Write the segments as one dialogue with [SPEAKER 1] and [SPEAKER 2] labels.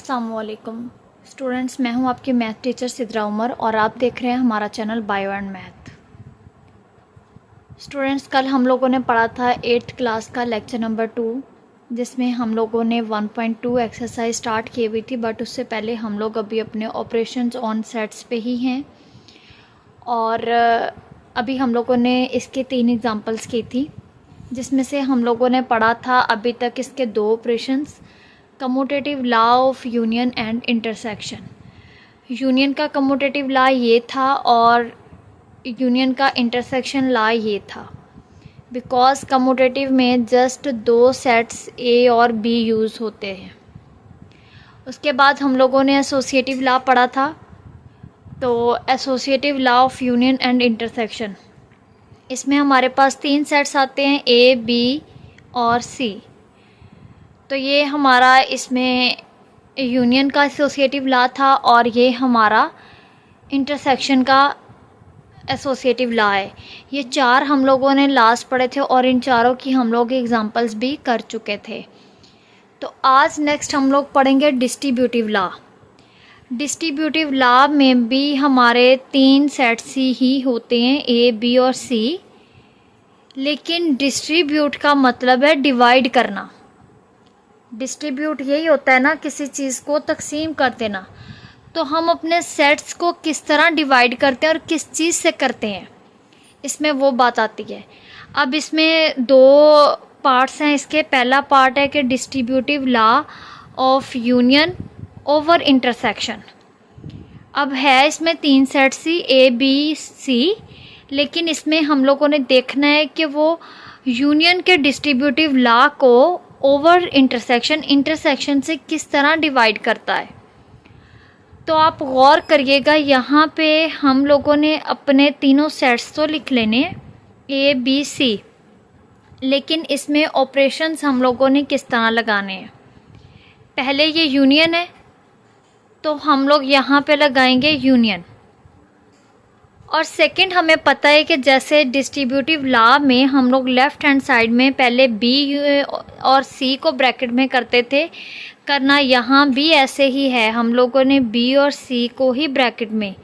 [SPEAKER 1] अस्सलामुअलैकुम स्टूडेंट्स, मैं हूं आपकी मैथ टीचर सिद्रा उमर और आप देख रहे हैं हमारा channel bio and math. Students, कल हम लोगों ने पढ़ा था 8th क्लास का लेक्चर नंबर 2, जिसमें हम लोगों ने 1.2 एक्सरसाइज स्टार्ट की हुई थी, बट उससे पहले हम लोग अभी अपने ऑपरेशंस ऑन सेट्स पे ही हैं। और अभी हम लोगों ने इसके 3 एग्जांपल्स की थी, जिसमें से हम लोगों ने पढ़ा था अभी तक इसके 2 operations, commutative law of union and intersection. Union का कम्यूटेटिव लॉ ये था और यूनियन का इंटरसेक्शन लॉ ये था। बिकॉज कम्यूटेटिव में जस्ट 2 सेट्स ए और बी यूज़ होते हैं। उसके बाद हम लोगों ने एसोसिएटिव लॉ पढ़ा था। तो associative law of union and intersection, इसमें हमारे पास 3 सेट्स आते हैं, ए, बी और सी। तो ये हमारा इसमें यूनियन का एसोसिएटिव लॉ था और ये हमारा इंटरसेक्शन का एसोसिएटिव लॉ है। ये 4 हम लोगों ने लास्ट पढ़े थे और इन चारों की हम लोग एग्जांपल्स भी कर चुके थे। तो आज नेक्स्ट हम लोग पढ़ेंगे डिस्ट्रीब्यूटिव लॉ। डिस्ट्रीब्यूटिव लॉ में भी हमारे 3 सेट्स ही होते हैं, ए, बी और सी। लेकिन डिस्ट्रीब्यूट का मतलब है डिवाइड करना। डिस्ट्रीब्यूट यही होता है ना, किसी चीज़ को तकसीम कर देना। तो हम अपने सेट्स को किस तरह डिवाइड करते हैं और किस चीज़ से करते हैं, इसमें वो बात आती है। अब इसमें 2 पार्ट्स हैं इसके। पहला पार्ट है कि distributive law of union over intersection. अब है इसमें 3 सेट्स ही, ए, बी, सी। लेकिन इसमें हम लोगों ने देखना है कि वो यूनियन के डिस्ट्रीब्यूटिव लॉ को ओवर इंटरसेक्शन से किस तरह डिवाइड करता है। तो आप गौर करिएगा, यहाँ पे हम लोगों ने अपने तीनों सेट्स तो लिख लेने, ए, बी, सी। लेकिन इसमें ऑपरेशंस हम लोगों ने किस तरह लगाने हैं। पहले ये यूनियन है तो हम लोग यहाँ पे लगाएंगे यूनियन। और सेकंड, हमें पता है कि जैसे डिस्ट्रीब्यूटिव लॉ में हम लोग लेफ़्ट हैंड साइड में पहले बी और सी को ब्रैकेट में करते थे, करना यहाँ भी ऐसे ही है, हम लोगों ने बी और सी को ही ब्रैकेट में।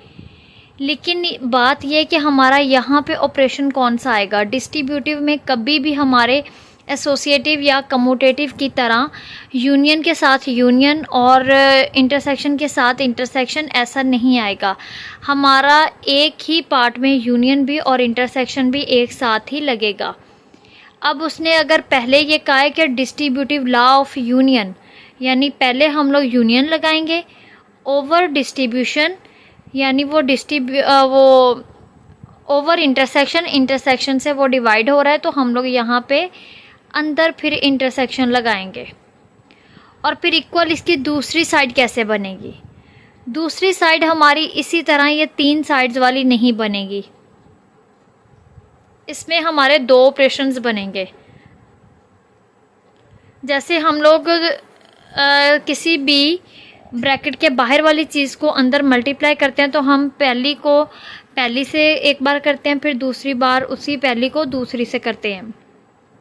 [SPEAKER 1] लेकिन बात यह कि हमारा यहाँ पे ऑपरेशन कौन सा आएगा। डिस्ट्रीब्यूटिव में कभी भी हमारे एसोसिएटिव या कम्यूटेटिव की तरह यूनियन के साथ यूनियन और इंटरसेक्शन के साथ इंटरसेक्शन ऐसा नहीं आएगा। हमारा एक ही पार्ट में यूनियन भी और इंटरसेक्शन भी एक साथ ही लगेगा। अब उसने अगर पहले ये कहा है कि डिस्ट्रीब्यूटिव लॉ ऑफ यूनियन, यानी पहले हम लोग यूनियन लगाएंगे ओवर डिस्ट्रीब्यूशन, यानी वो ओवर इंटरसेक्शन से वो डिवाइड हो रहा है, तो हम लोग यहाँ पे अंदर फिर इंटरसेक्शन लगाएंगे। और फिर इक्वल इसकी दूसरी साइड कैसे बनेगी। दूसरी साइड हमारी इसी तरह ये 3 साइड्स वाली नहीं बनेगी। इसमें हमारे 2 ऑपरेशंस बनेंगे। जैसे हम लोग किसी भी ब्रैकेट के बाहर वाली चीज़ को अंदर मल्टीप्लाई करते हैं, तो हम पहली से एक बार करते हैं, फिर दूसरी बार उसी पहली को दूसरी से करते हैं।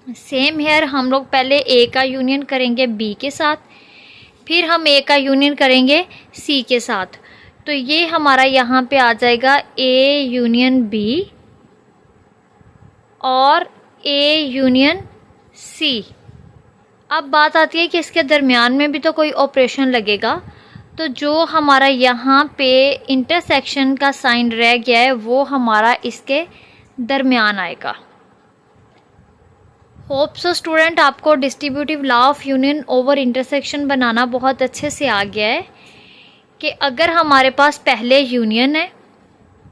[SPEAKER 1] सेम हेयर, हम लोग पहले ए का यूनियन करेंगे बी के साथ, फिर हम ए का यूनियन करेंगे सी के साथ। तो ये हमारा यहाँ पे आ जाएगा ए यूनियन बी और ए यूनियन सी। अब बात आती है कि इसके दरमियान में भी तो कोई ऑपरेशन लगेगा। तो जो हमारा यहाँ पे इंटरसेक्शन का साइन रह गया है वो हमारा इसके दरमियान आएगा। होप सो स्टूडेंट, आपको distributive law of union over intersection बनाना बहुत अच्छे से आ गया है कि अगर हमारे पास पहले यूनियन है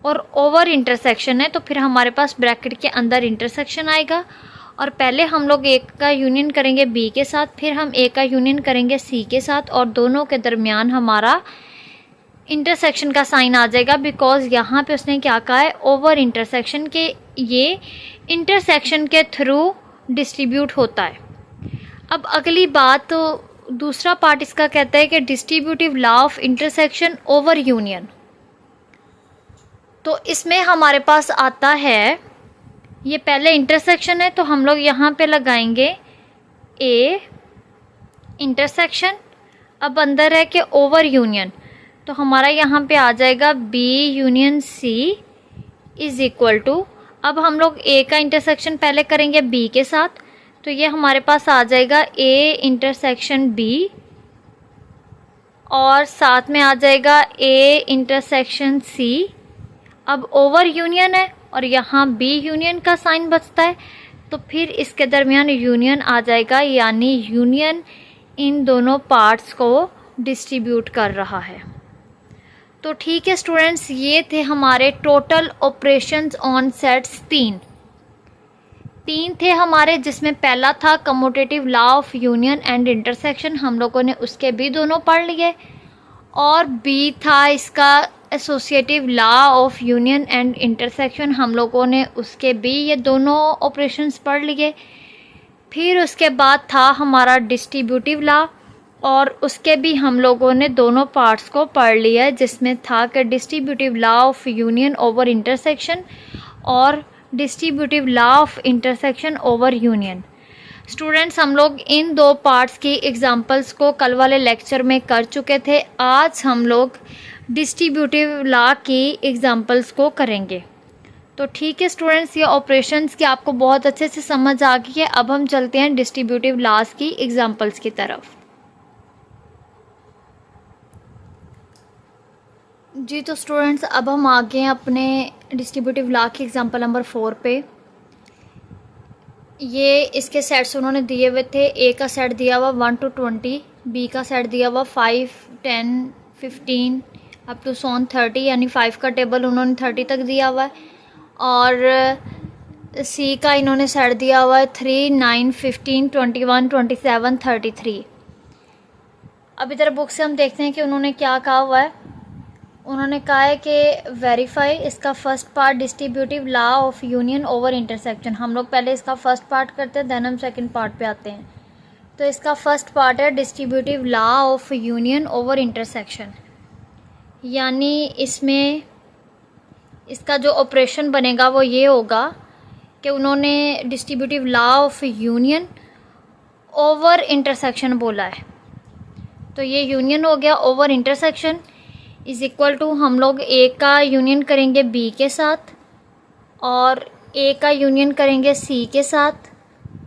[SPEAKER 1] और ओवर इंटरसेक्शन है, तो फिर हमारे पास ब्रैकेट के अंदर इंटरसेक्शन आएगा। और पहले हम लोग ए का यूनियन करेंगे बी के साथ, फिर हम ए का यूनियन करेंगे सी के साथ, और दोनों के दरमियान हमारा इंटरसेक्शन का साइन आ जाएगा। बिकॉज यहाँ पे उसने क्या कहा है, ओवर इंटरसेक्शन के ये इंटरसेक्शन के थ्रू डिस्ट्रीब्यूट होता है। अब अगली बात, तो दूसरा पार्ट इसका कहता है कि distributive law of intersection over union. तो इसमें हमारे पास आता है, ये पहले इंटरसेक्शन है तो हम लोग यहाँ पे लगाएंगे ए इंटरसेक्शन अब अंदर है कि ओवर यूनियन, तो हमारा यहाँ पे आ जाएगा B union C is equal to, अब हम लोग A का इंटरसेक्शन पहले करेंगे B के साथ, तो ये हमारे पास आ जाएगा A इंटरसेक्शन B और साथ में आ जाएगा A इंटरसेक्शन C। अब ओवर यूनियन है और यहाँ B यूनियन का साइन बचता है, तो फिर इसके दरमियान यूनियन आ जाएगा, यानी यूनियन इन दोनों पार्ट्स को डिस्ट्रीब्यूट कर रहा है। तो ठीक है स्टूडेंट्स, ये थे हमारे टोटल ऑपरेशंस ऑन सेट्स तीन थे हमारे, जिसमें पहला था commutative law of union and intersection, हम लोगों ने उसके भी दोनों पढ़ लिए, और बी था इसका associative law of union and intersection, हम लोगों ने उसके भी ये दोनों ऑपरेशंस पढ़ लिए। फिर उसके बाद था हमारा डिस्ट्रीब्यूटिव लॉ, और उसके भी हम लोगों ने दोनों पार्ट्स को पढ़ लिया, जिसमें था कि distributive law of union over intersection और distributive law of intersection over union. Students, हम लोग इन दो पार्ट्स की एग्जांपल्स को कल वाले लेक्चर में कर चुके थे, आज हम लोग डिस्ट्रीब्यूटिव लॉ की एग्जांपल्स को करेंगे। तो ठीक है स्टूडेंट्स, ये ऑपरेशंस की आपको बहुत अच्छे से समझ आ गई है। अब हम चलते हैं डिस्ट्रीब्यूटिव लॉज की एग्जांपल्स की तरफ। जी तो स्टूडेंट्स, अब हम आ गए हैं अपने डिस्ट्रीब्यूटिव लॉ की एग्जांपल नंबर 4 पे। ये इसके सेट्स उन्होंने दिए हुए थे। ए का सेट दिया हुआ 1 to 20, बी का सेट दिया हुआ 5, 10, 15 अप टू 30, यानी 5 का टेबल उन्होंने 30 तक दिया हुआ है, और सी का इन्होंने सेट दिया हुआ है 3, 9, 15, 21, 27, 33। अब इधर बुक से हम देखते हैं कि उन्होंने क्या कहा हुआ है। उन्होंने कहा है कि वेरीफाई इसका first part distributive law of union over intersection. हम लोग पहले इसका फर्स्ट पार्ट करते हैं, देन हम सेकंड पार्ट पे आते हैं। तो इसका फर्स्ट पार्ट है distributive law of union over intersection, यानी इसमें इसका जो ऑपरेशन बनेगा वो ये होगा कि उन्होंने distributive law of union over intersection बोला है, तो ये यूनियन हो गया। Over intersection is equal to, हम लोग ए का यूनियन करेंगे बी के साथ, और ए का यूनियन करेंगे सी के साथ,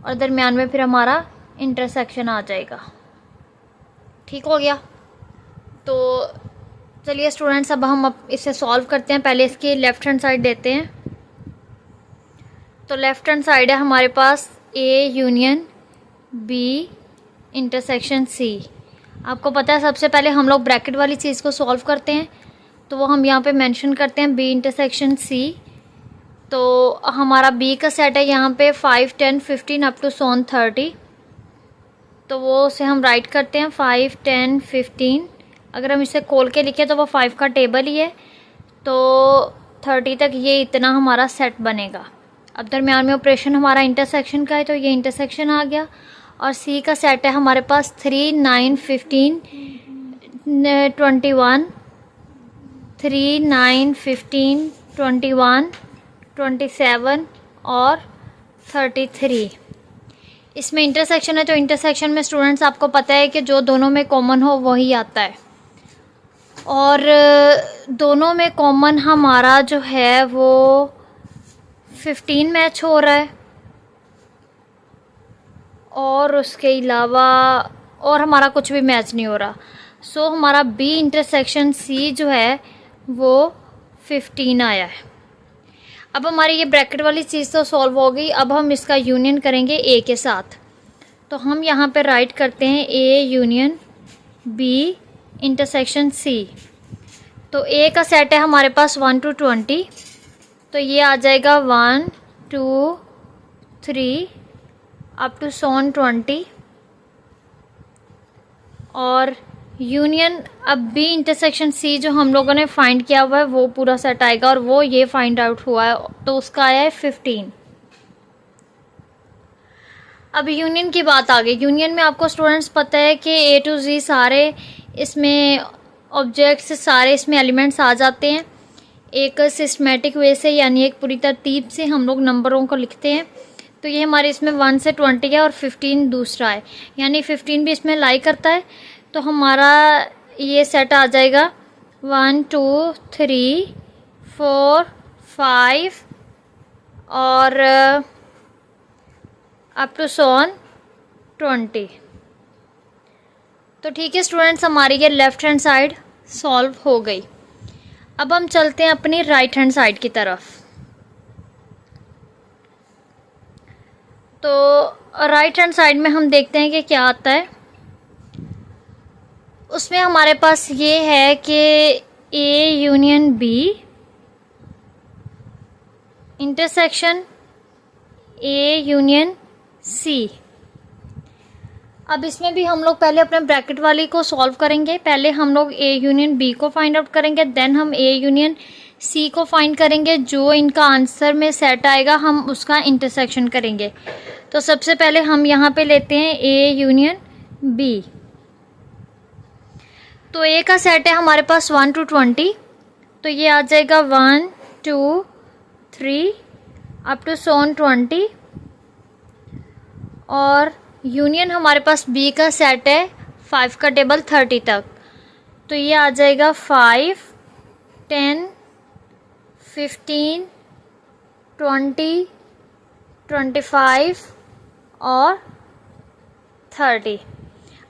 [SPEAKER 1] और दरमियान में फिर हमारा इंटरसेक्शन आ जाएगा। ठीक हो गया। तो चलिए स्टूडेंट्स, अब हम इसे सॉल्व करते हैं। पहले इसकी लेफ़्ट हैंड साइड देते हैं। तो लेफ़्ट हैंड साइड है हमारे पास A union B intersection C. आपको पता है सबसे पहले हम लोग ब्रैकेट वाली चीज़ को सॉल्व करते हैं, तो वो हम यहाँ पे मेंशन करते हैं बी इंटरसेक्शन सी। तो हमारा बी का सेट है यहाँ पे 5, 10, 15 अप टू 30, तो वो उसे हम राइट करते हैं 5, 10, 15। अगर हम इसे खोल के लिखें तो वो 5 का टेबल ही है, तो 30 तक ये इतना हमारा सेट बनेगा। अब दरमियान में ऑपरेशन हमारा इंटरसेक्शन का है, तो ये इंटरसेक्शन आ गया। और सी का सेट है हमारे पास 3, 9, 15, 21, 3, 9, 15, 21, 27 और 33। इसमें इंटरसेक्शन है, तो इंटरसेक्शन में स्टूडेंट्स आपको पता है कि जो दोनों में कॉमन हो वही आता है, और दोनों में कॉमन हमारा जो है वो 15 मैच हो रहा है, और उसके अलावा और हमारा कुछ भी मैच नहीं हो रहा। सो हमारा बी इंटरसेक्शन सी जो है वो 15 आया है। अब हमारी ये ब्रैकेट वाली चीज़ तो सॉल्व हो गई। अब हम इसका यूनियन करेंगे ए के साथ, तो हम यहाँ पे राइट करते हैं A union B intersection C. तो ए का सेट है हमारे पास 1 to 20, तो ये आ जाएगा 1, 2, 3 अप टू 20, और यूनियन अब बी इंटरसेक्शन सी जो हम लोगों ने फाइंड किया हुआ है वो पूरा सेट आएगा, और वो ये फाइंड आउट हुआ है, तो उसका आया है 15। अब यूनियन की बात आ गई। यूनियन में आपको स्टूडेंट्स पता है कि ए टू जी सारे इसमें ऑब्जेक्ट्स, सारे इसमें एलिमेंट्स आ जाते हैं एक सिस्टमेटिक वे से, यानी एक पूरी तरतीब से हम लोग नंबरों को लिखते हैं। तो ये हमारे इसमें 1 से 20 है और 15 दूसरा है, यानी 15 भी इसमें लाई करता है। तो हमारा ये सेट आ जाएगा 1 2 3 4 5 और अप टू सोन 20। तो ठीक है स्टूडेंट्स, हमारी ये लेफ़्ट हैंड साइड सॉल्व हो गई। अब हम चलते हैं अपनी राइट हैंड साइड की तरफ। तो राइट हैंड साइड में हम देखते हैं कि क्या आता है। उसमें हमारे पास ये है कि A union B intersection A union C. अब इसमें भी हम लोग पहले अपने ब्रैकेट वाली को सॉल्व करेंगे। पहले हम लोग ए यूनियन बी को फाइंड आउट करेंगे, देन हम ए यूनियन सी को फाइंड करेंगे। जो इनका आंसर में सेट आएगा हम उसका इंटरसेक्शन करेंगे। तो सबसे पहले हम यहाँ पे लेते हैं ए यूनियन बी। तो ए का सेट है हमारे पास 1 to 20, तो ये आ जाएगा 1 2 3 अप टू सोन 20। और यूनियन हमारे पास बी का सेट है 5 का टेबल 30 तक, तो ये आ जाएगा 5 10 15 20 25 और 30।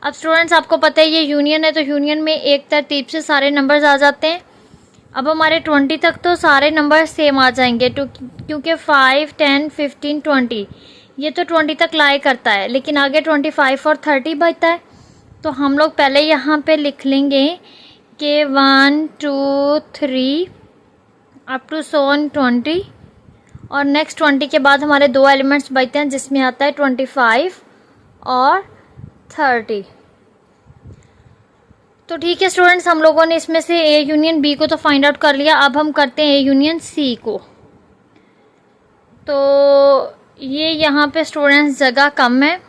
[SPEAKER 1] अब स्टूडेंट्स आपको पता है ये यूनियन है, तो यूनियन में एक तरतीब से सारे नंबर्स आ जाते हैं। अब हमारे 20 तक तो सारे नंबर सेम आ जाएंगे, तो क्योंकि 5 10 15 20 ये तो 20 तक लाई करता है, लेकिन आगे 25 और 30 बचता है। तो हम लोग पहले यहाँ पे लिख लेंगे कि 1 2 3 अप टू सोन 20, और नेक्स्ट 20 के बाद हमारे दो एलिमेंट्स बचते हैं जिसमें आता है 25 और 30। तो ठीक है स्टूडेंट्स, हम लोगों ने इसमें से ए यूनियन बी को तो फाइंड आउट कर लिया। अब हम करते हैं ए यूनियन सी को। तो ये यहाँ पे स्टूडेंट्स जगह कम है,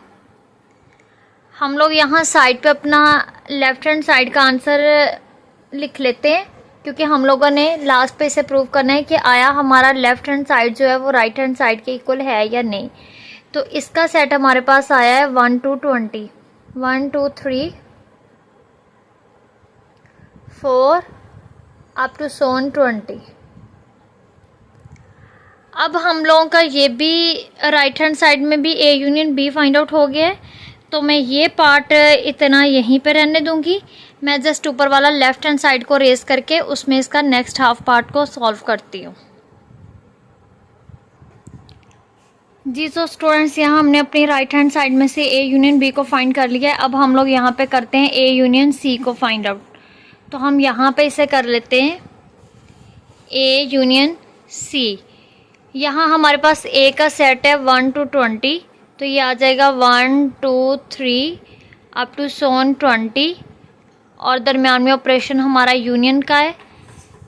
[SPEAKER 1] हम लोग यहाँ साइड पे अपना लेफ्ट हैंड साइड का आंसर लिख लेते हैं, क्योंकि हम लोगों ने लास्ट पे इसे प्रूव करना है कि आया हमारा लेफ्ट हैंड साइड जो है वो राइट हैंड साइड के इक्वल है या नहीं। तो इसका सेट हमारे पास आया है 1 to 20, 1 2 3 4 अप टू सोन 20। अब हम लोगों का ये भी राइट हैंड साइड में भी A union B find out हो गया है, तो मैं ये पार्ट इतना यहीं पे रहने दूंगी। मैं जस्ट ऊपर वाला लेफ्ट हैंड साइड को रेस करके उसमें इसका नेक्स्ट हाफ पार्ट को सॉल्व करती हूँ। जी तो स्टूडेंट्स, यहाँ हमने अपनी राइट हैंड साइड में से ए यूनियन बी को फाइंड कर लिया है। अब हम लोग यहाँ पे करते हैं ए यूनियन सी को फाइंड आउट। तो हम यहाँ पे इसे कर लेते हैं ए यूनियन सी। यहाँ हमारे पास ए का सेट है 1 to 20, तो ये आ जाएगा 1 2 3 अप टू सोन 20, और दरमियान में ऑपरेशन हमारा यूनियन का है।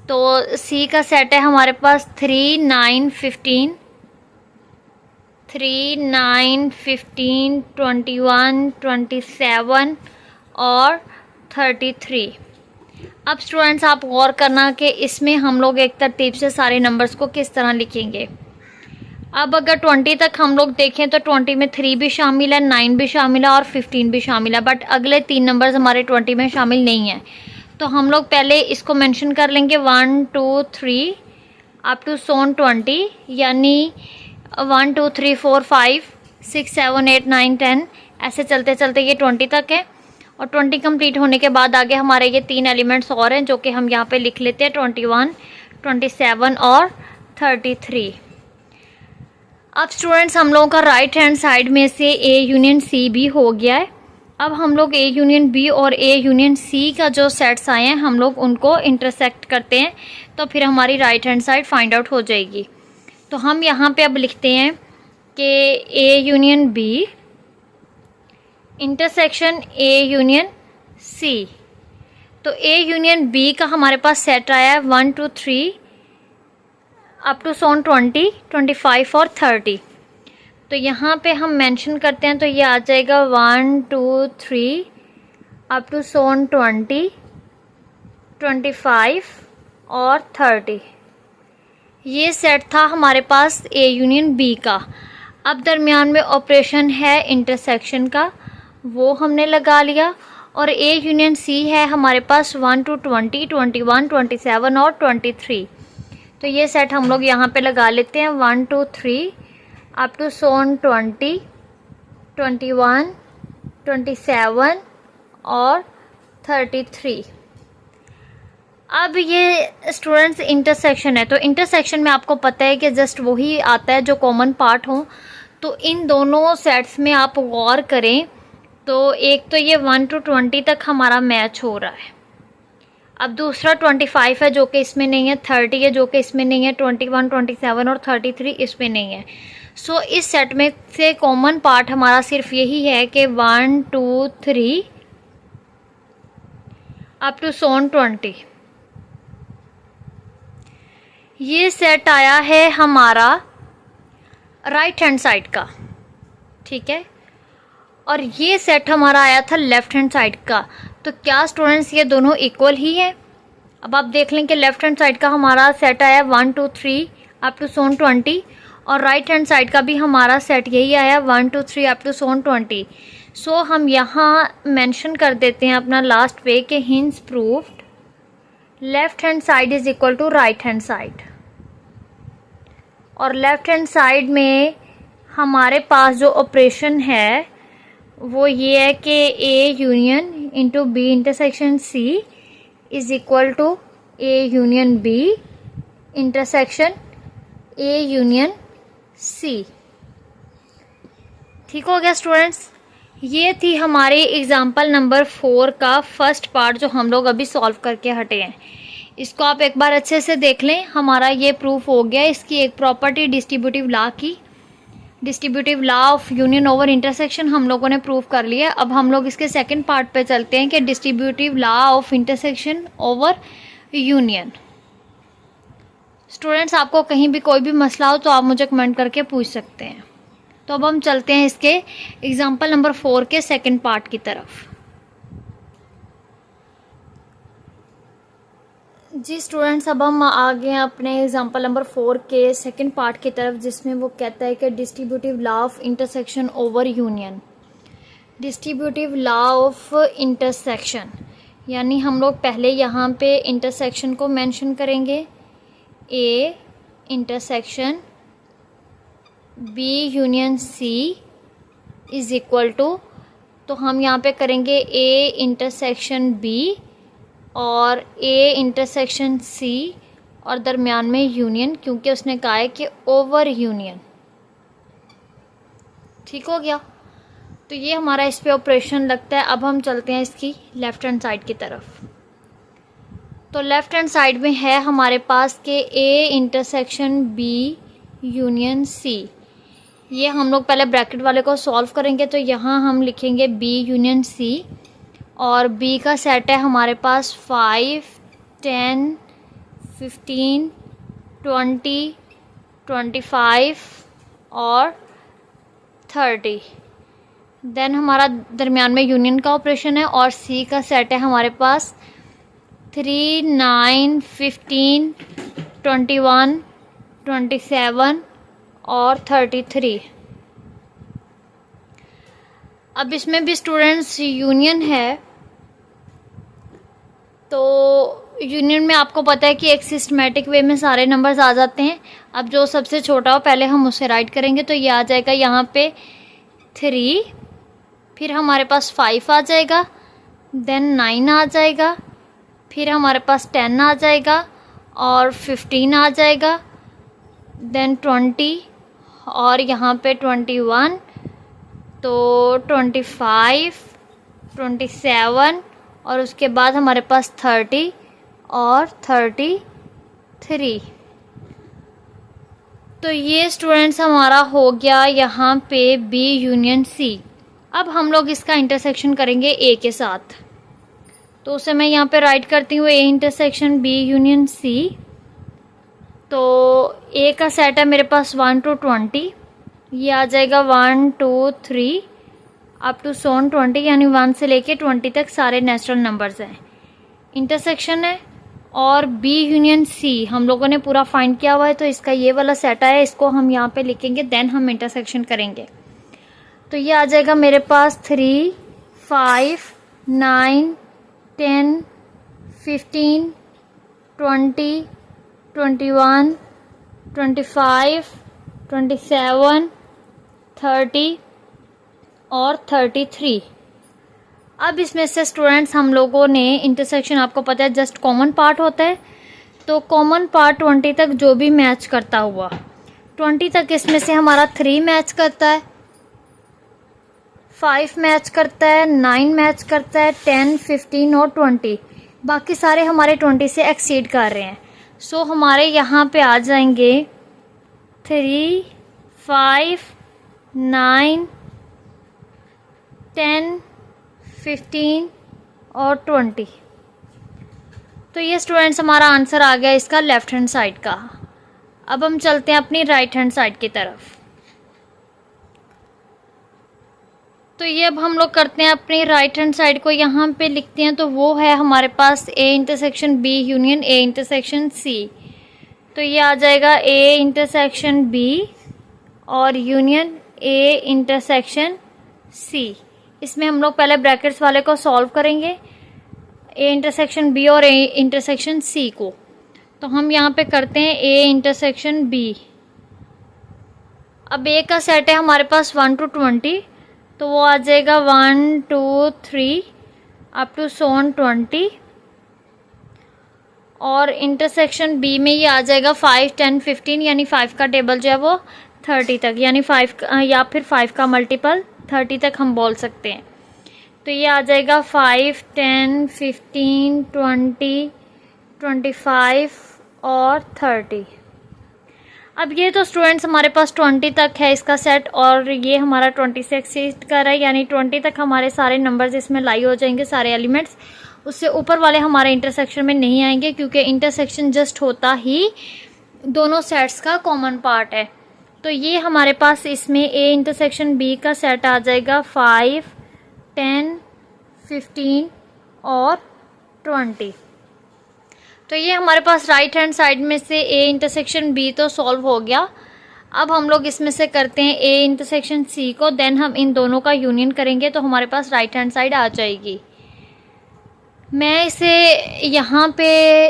[SPEAKER 1] तो सी का सेट है हमारे पास 3 9 15 3 9 15 21 27 और 33। अब स्टूडेंट्स आप गौर करना कि इसमें हम लोग एक तरतीब से सारे नंबर्स को किस तरह लिखेंगे। अब अगर 20 तक हम लोग देखें तो 20 में 3 भी शामिल है, 9 भी शामिल है और 15 भी शामिल है, बट अगले 3 नंबर्स हमारे 20 में शामिल नहीं है। तो हम लोग पहले इसको मेंशन कर लेंगे 1 2 3 अप टू सोन 20, यानी 1 2 3 4 5 6 7 8 9 10 ऐसे चलते चलते ये 20 तक है। और 20 कंप्लीट होने के बाद आगे हमारे ये 3 एलिमेंट्स और हैं जो कि हम यहाँ पे लिख लेते हैं 21 27 और 33। अब स्टूडेंट्स हम लोगों का राइट हैंड साइड में से ए यूनियन सी भी हो गया है। अब हम लोग ए यूनियन बी और ए यूनियन सी का जो सेट्स आए हैं हम लोग उनको इंटरसेक्ट करते हैं, तो फिर हमारी right hand side find out हो जाएगी। तो हम यहाँ पे अब लिखते हैं कि A union B intersection A union C. तो ए यूनियन बी का हमारे पास सेट आया है 1 2 3 अप टू सोन 20 25 और 30। तो यहाँ पे हम मेंशन करते हैं, तो ये आ जाएगा 1 2 3 अप टू सोन 20 25 और 30। ये सेट था हमारे पास ए यूनियन बी का। अब दरमियान में ऑपरेशन है इंटरसेक्शन का, वो हमने लगा लिया। और ए यूनियन सी है हमारे पास 1 to 20, 21, 27 और 23। तो ये सेट हम लोग यहाँ पे लगा लेते हैं 1 to 3 अप टू सोन 20, 21, 27 और 33। अब ये स्टूडेंट्स इंटरसेक्शन है, तो इंटरसेक्शन में आपको पता है कि जस्ट वही आता है जो कॉमन पार्ट हो। तो इन दोनों सेट्स में आप गौर करें तो एक तो ये 1 to 20 तक हमारा मैच हो रहा है। अब दूसरा 25 है जो कि इसमें नहीं है, 30 है जो कि इसमें नहीं है, 21, 27 और 33 इसमें नहीं है। सो इस सेट में से कॉमन पार्ट हमारा सिर्फ यही है कि 1, 2, 3 अप टू सोन 20। ये सेट आया है हमारा राइट हैंड साइड का, ठीक है, और ये सेट हमारा आया था लेफ्ट हैंड साइड का। तो क्या स्टूडेंट्स ये दोनों इक्वल ही है? अब आप देख लें कि लेफ्ट हैंड साइड का हमारा सेट आया 1, 2, 3 अप टू सोन 20 और राइट हैंड साइड का भी हमारा सेट यही आया 1, 2, 3 अप टू सोन 20। सो हम यहाँ मेंशन कर देते हैं अपना लास्ट पे कि hence proved left hand side is equal to right hand side. और लेफ्ट हैंड साइड में हमारे पास जो ऑपरेशन है वो ये है कि A union into B intersection C is equal to A union B intersection A union C. ठीक हो गया स्टूडेंट्स? ये थी हमारे एग्जाम्पल नंबर 4 का फर्स्ट पार्ट जो हम लोग अभी सॉल्व करके हटे हैं। इसको आप एक बार अच्छे से देख लें। हमारा ये प्रूफ हो गया इसकी एक प्रॉपर्टी डिस्ट्रीब्यूटिव लॉ की, distributive law of union over intersection हम लोगों ने प्रूव कर लिया। अब हम लोग इसके सेकंड पार्ट पे चलते हैं कि distributive law of intersection over union. Students आपको कहीं भी कोई भी मसला हो तो आप मुझे कमेंट करके पूछ सकते हैं। तो अब हम चलते हैं इसके एग्जाम्पल नंबर 4 के सेकंड पार्ट की तरफ। जी स्टूडेंट्स, अब हम आ गए हैं अपने एग्जाम्पल नंबर 4 के सेकंड पार्ट की तरफ, जिसमें वो कहता है कि distributive law of intersection over union. Distributive law of intersection यानी हम लोग पहले यहाँ पे इंटरसेक्शन को मेंशन करेंगे, A intersection B union C is equal to, तो हम यहाँ पे करेंगे ए इंटरसेक्शन बी और ए इंटरसेक्शन सी और दरमियान में यूनियन, क्योंकि उसने कहा है कि ओवर यूनियन। ठीक हो गया? तो ये हमारा इस पे ऑपरेशन लगता है। अब हम चलते हैं इसकी लेफ्ट हैंड साइड की तरफ। तो लेफ्ट हैंड साइड में है हमारे पास के A intersection B union C. ये हम लोग पहले ब्रैकेट वाले को सॉल्व करेंगे, तो यहाँ हम लिखेंगे बी यूनियन सी और बी का सेट है हमारे पास 5, 10, 15, 20, 25 और 30। देन हमारा दरमियान में यूनियन का ऑपरेशन है और सी का सेट है हमारे पास 3, 9, 15, 21, 27 और 33। अब इसमें भी स्टूडेंट्स यूनियन है, तो यूनियन में आपको पता है कि एक सिस्टमेटिक वे में सारे नंबर्स आ जाते हैं। अब जो सबसे छोटा हो पहले हम उसे राइट करेंगे, तो ये आ जाएगा यहाँ पे 3, फिर हमारे पास 5 आ जाएगा, देन 9 आ जाएगा, फिर हमारे पास 10 आ जाएगा और 15 आ जाएगा, देन 20 और यहाँ पे 21, तो 25, 27 और उसके बाद हमारे पास 30 और 33। तो ये स्टूडेंट्स हमारा हो गया यहाँ पे बी यूनियन सी। अब हम लोग इसका इंटरसेक्शन करेंगे ए के साथ, तो उसे मैं यहाँ पे राइट करती हूँ A intersection B union C. तो ए का सेट है मेरे पास 1 to 20, ये आ जाएगा 1, 2, 3 अप टू सोन 20, यानी 1 से लेके 20 तक सारे नेचुरल नंबर्स हैं। इंटरसेक्शन है और बी यूनियन सी हम लोगों ने पूरा फाइंड किया हुआ है, तो इसका ये वाला सेट है, इसको हम यहाँ पे लिखेंगे, देन हम इंटरसेक्शन करेंगे। तो ये आ जाएगा मेरे पास 3, 5, 9, 10, 15, 20, 21, 25, 27, 30 और 33। अब इसमें से स्टूडेंट्स हम लोगों ने इंटरसेक्शन, आपको पता है जस्ट कॉमन पार्ट होता है, तो कॉमन पार्ट 20 तक जो भी मैच करता हुआ, 20 तक इसमें से हमारा 3 मैच करता है, 5 मैच करता है, 9 मैच करता है, 10, 15 और 20, बाकी सारे हमारे 20 से एक्सीड कर रहे हैं। सो हमारे यहाँ पे आ जाएंगे 3, 5, 9, 10, 15 और 20। तो ये स्टूडेंट्स हमारा आंसर आ गया इसका लेफ्ट हैंड साइड का। अब हम चलते हैं अपनी राइट हैंड साइड की तरफ। तो ये अब हम लोग करते हैं अपनी राइट हैंड साइड को यहाँ पे लिखते हैं, तो वो है हमारे पास A intersection B union A intersection C। तो ये आ जाएगा A इंटरसेक्शन B और यूनियन A इंटरसेक्शन C। इसमें हम लोग पहले ब्रैकेट्स वाले को सॉल्व करेंगे, A इंटरसेक्शन B और A इंटरसेक्शन C को। तो हम यहाँ पे करते हैं A इंटरसेक्शन B। अब A का सेट है हमारे पास 1 to 20, तो वो आ जाएगा 1, 2, 3 अप टू 20। और इंटरसेक्शन B में ये आ जाएगा 5, 10, 15, यानी 5 का टेबल जो है वो 30 तक, यानी 5 या फिर 5 का मल्टीपल 30 तक हम बोल सकते हैं। तो ये आ जाएगा 5, 10, 15, 20, 25 और 30। अब ये तो स्टूडेंट्स हमारे पास 20 तक है इसका सेट, और ये हमारा 20 से एक्सीड कर रहा है, यानी 20 तक हमारे सारे नंबर्स इसमें लाई हो जाएंगे, सारे एलिमेंट्स। उससे ऊपर वाले हमारे इंटरसेक्शन में नहीं आएंगे, क्योंकि इंटरसेक्शन जस्ट होता ही दोनों सेट्स का कॉमन पार्ट है। तो ये हमारे पास इसमें A इंटरसेक्शन B का सेट आ जाएगा 5, 10, 15 और 20। तो ये हमारे पास राइट हैंड साइड में से A इंटरसेक्शन B तो सॉल्व हो गया। अब हम लोग इसमें से करते हैं A इंटरसेक्शन C को, देन हम इन दोनों का यूनियन करेंगे, तो हमारे पास राइट हैंड साइड आ जाएगी। मैं इसे यहाँ पे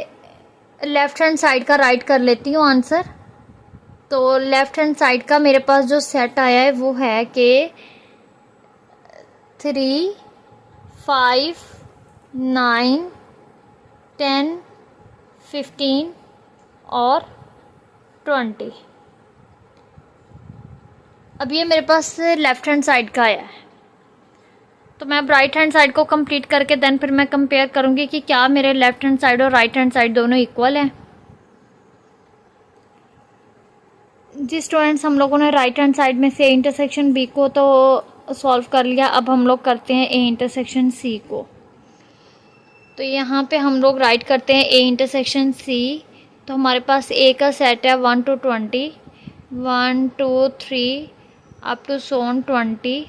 [SPEAKER 1] लेफ्ट हैंड साइड का राइट कर लेती हूँ आंसर। तो लेफ्ट हैंड साइड का मेरे पास जो सेट आया है वो है कि 3, 5, 9, 10, 15 और 20। अब ये मेरे पास लेफ्ट हैंड साइड का आया है, तो मैं अब राइट हैंड साइड को कंप्लीट करके देन फिर मैं कंपेयर करूँगी कि क्या मेरे लेफ्ट हैंड साइड और राइट हैंड साइड दोनों इक्वल हैं। जी स्टूडेंट्स, हम लोगों ने राइट हैंड साइड में से इंटरसेक्शन B को तो सॉल्व कर लिया। अब हम लोग करते हैं A इंटरसेक्शन C को। तो यहाँ पे हम लोग राइट करते हैं A इंटरसेक्शन C। तो हमारे पास A का सेट है 1 to 20, 1, 2, 3 अप टू 20।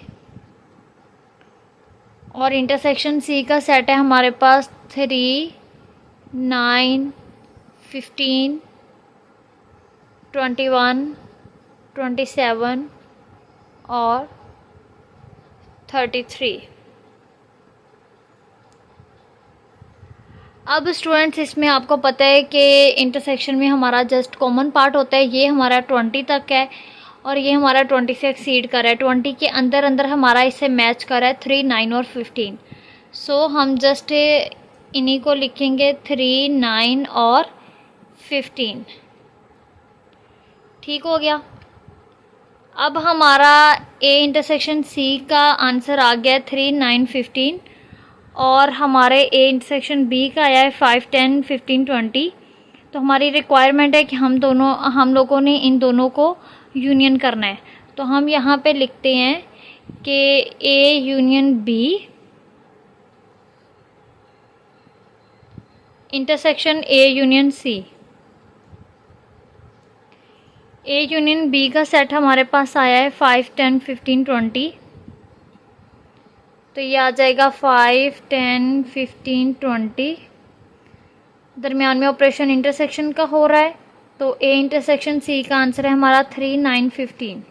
[SPEAKER 1] और इंटरसेक्शन C का सेट है हमारे पास 3, 9, 15, 21, 27 और 33। अब स्टूडेंट्स, इसमें आपको पता है कि इंटरसेक्शन में हमारा जस्ट कॉमन पार्ट होता है। ये हमारा 20 तक है और ये हमारा 20 से एक्सीड कर रहा है। 20 के अंदर अंदर हमारा इससे मैच कर रहा है 3, 9 और 15। सो हम जस्ट इन्हीं को लिखेंगे 3, 9 और 15। ठीक हो गया। अब हमारा A इंटरसेक्शन C का आंसर आ गया 3, 9, 15 और हमारे A इंटरसेक्शन B का आया है 5, 10, 15, 20। तो हमारी रिक्वायरमेंट है कि हम लोगों ने इन दोनों को यूनियन करना है। तो हम यहाँ पे लिखते हैं कि A union B intersection A union C। A union B का सेट हमारे पास आया है 5, 10, 15, 20। तो ये आ जाएगा 5, 10, 15, 20। दरमियान में ऑपरेशन इंटरसेक्शन का हो रहा है, तो A इंटरसेक्शन C का आंसर है हमारा 3, 9, 15।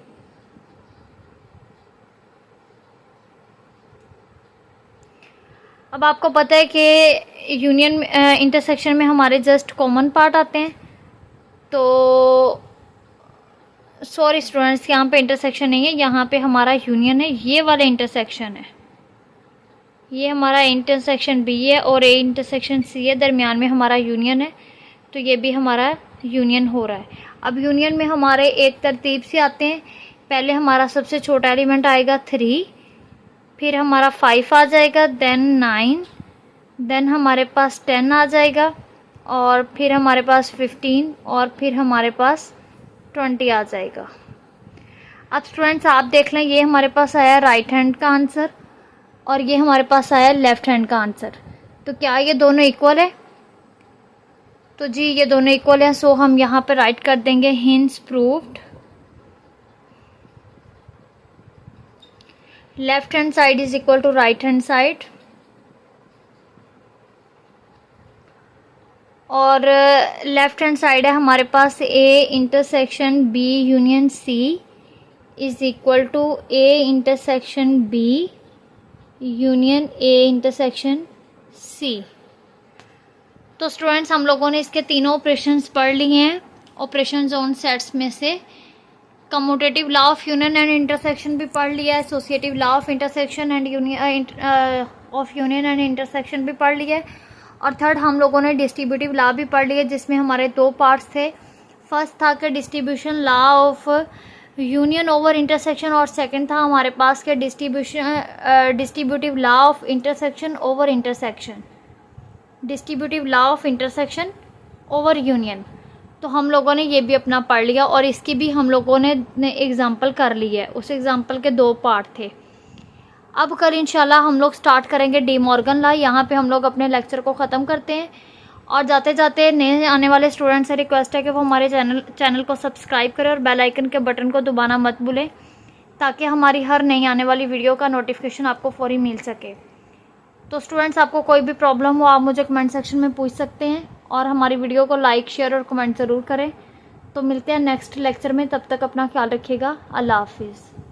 [SPEAKER 1] अब आपको पता है कि यूनियन इंटरसेक्शन में हमारे जस्ट कॉमन पार्ट आते हैं, तो सॉरी स्टूडेंट्स, यहाँ पे इंटरसेक्शन नहीं है, यहाँ पे हमारा यूनियन है, ये वाला इंटरसेक्शन है, ये हमारा इंटरसेक्शन बी है और ए इंटरसेक्शन सी है, दरमियान में हमारा यूनियन है, तो ये भी हमारा यूनियन हो रहा है। अब यूनियन में हमारे एक तरतीब से आते हैं, पहले हमारा सबसे छोटा एलिमेंट आएगा 3, फिर हमारा 5 आ जाएगा, देन 9, देन हमारे पास 10 आ जाएगा, और फिर हमारे पास 15, और फिर हमारे पास 20 आ जाएगा। अब स्टूडेंट्स आप देख लें, ये हमारे पास आया राइट हैंड का आंसर और ये हमारे पास आया लेफ्ट हैंड का आंसर। तो क्या ये दोनों इक्वल है? तो जी ये दोनों इक्वल हैं, सो हम यहाँ पे राइट कर देंगे hence proved. Left hand side is equal to right hand side, और लेफ्ट हैंड साइड है हमारे पास A intersection B union C is equal to A intersection B union A intersection C. तो स्टूडेंट्स हम लोगों ने इसके तीनों ऑपरेशंस पढ़ लिए हैं। ऑपरेशंस ऑन सेट्स में से commutative law of union and intersection भी पढ़ लिया है, associative law of intersection and union and intersection भी पढ़ लिया है, और थर्ड हम लोगों ने डिस्ट्रीब्यूटिव लॉ भी पढ़ लिया, जिसमें हमारे 2 पार्ट्स थे। फर्स्ट था कि distribution law of union over intersection, और सेकंड था हमारे पास के distributive law of intersection over intersection, distributive law of intersection over union. तो हम लोगों ने ये भी अपना पढ़ लिया, और इसकी भी हम लोगों ने एग्जाम्पल कर ली है। उस एग्जाम्पल के 2 पार्ट थे। अब कल इंशाल्लाह हम लोग स्टार्ट करेंगे डी मॉर्गन लॉ। यहाँ पे हम लोग अपने लेक्चर को ख़त्म करते हैं, और जाते जाते नए आने वाले स्टूडेंट से रिक्वेस्ट है कि वो हमारे चैनल को सब्सक्राइब करें और बेल आइकन के बटन को दबाना मत भूलें, ताकि हमारी हर नई आने वाली वीडियो का नोटिफिकेशन आपको फौरी मिल सके। तो स्टूडेंट्स आपको कोई भी प्रॉब्लम हो आप मुझे कमेंट सेक्शन में पूछ सकते हैं, और हमारी वीडियो को लाइक शेयर और कमेंट ज़रूर करें। तो मिलते हैं नेक्स्ट लेक्चर में, तब तक अपना ख्याल रखिएगा। अल्लाह हाफिज़।